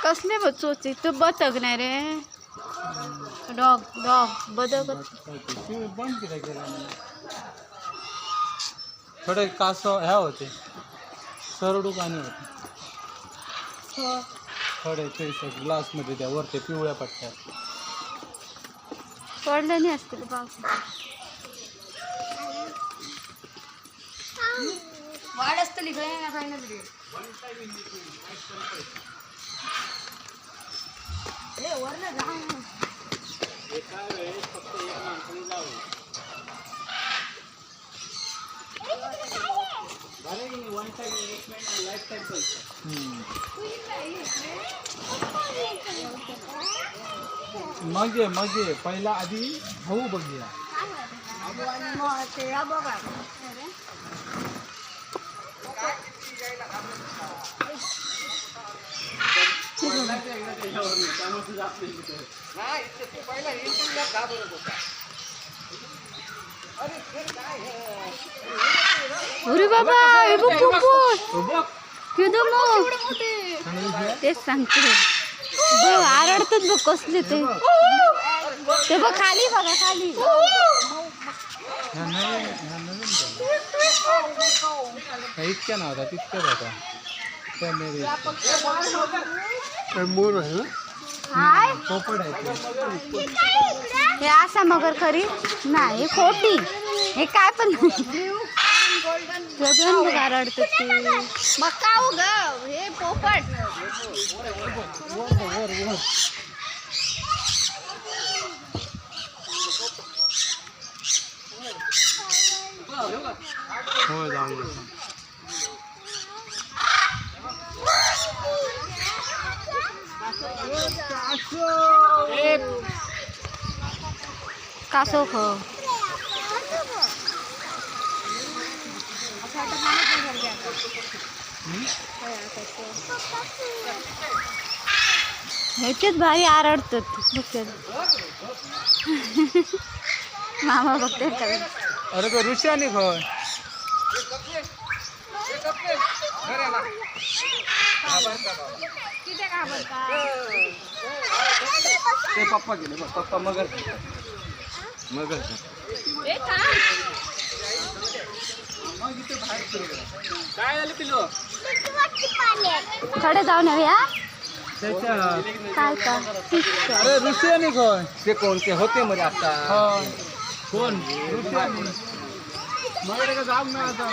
कसले बच्चोचे तो बतक नाही रे डॉग डॉग बदक बंद केला थोडे कास ह्या होते सरडू पाणी होते थोडे ते ग्लास मध्ये त्या वरते पिवळ्या पट्ट्या पडले नाही असतील पाऊस वाढ असतली मग पहिला आधी भाऊ बघूया अरे बाबा हे बघ किती तेच सांगते बघ आरडतात बघ कसले ते बघ खाली बघा खाली इतक्या नव्हता तितक्याच होता मोर आहे ना हाय पोपट आहे हे असा मगर खरी नाही खोटी हे काय पण आरडतात ते मग का ग हे पोपट हो जाऊन कासो ख ह्याच्यात भारी आरडतात बघते मामा बघते अरे तो ऋषानी खय ते पप्पा गेले बघ पप्पा मगर काय झालं पिलो कडे जाऊन येऊया त्याच्या काय का अरे ऋषानी खय ते कोणते होते मध्ये आता कोण ऋषानी मगर का जाऊ ना आता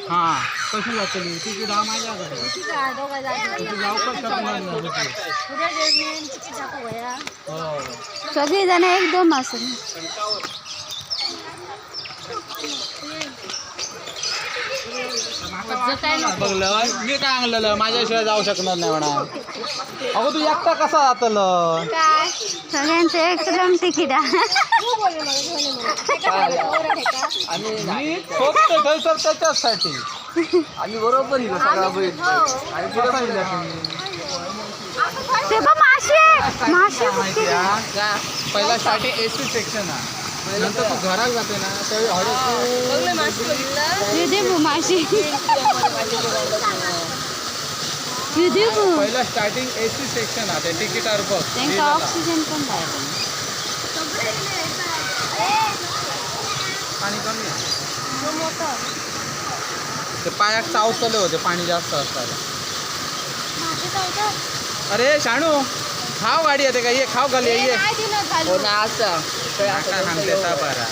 हा कशी जातली तिची राम आहे जाऊ सगळी जण एकदम असेल बघलं मी काय आणलेलं माझ्याशिवाय जाऊ शकणार नाही म्हणा अगं तू एकटा कसा जातलं काय सगळ्यांचं एकदम तिकीट मी फक्त सर त्याच्यासाठी आम्ही बरोबर येईल सगळा बैल आणि पुढे ते बघ मासे मासे माहिती आहे पहिला स्टार्टिंग एसी सेक्शन आहे नंतर तू घरात जाते ना त्यावेळी मासे पहिला स्टार्टिंग एसी सेक्शन आहे ते तिकीटावर बघ त्यांचा ऑक्सिजन पण बाहेर पाणी कमी आहे ते पायात चावतले होते पाणी जास्त असताना अरे शाणू खाव गाडी येते का ये खाव घाल ये सांगते बरा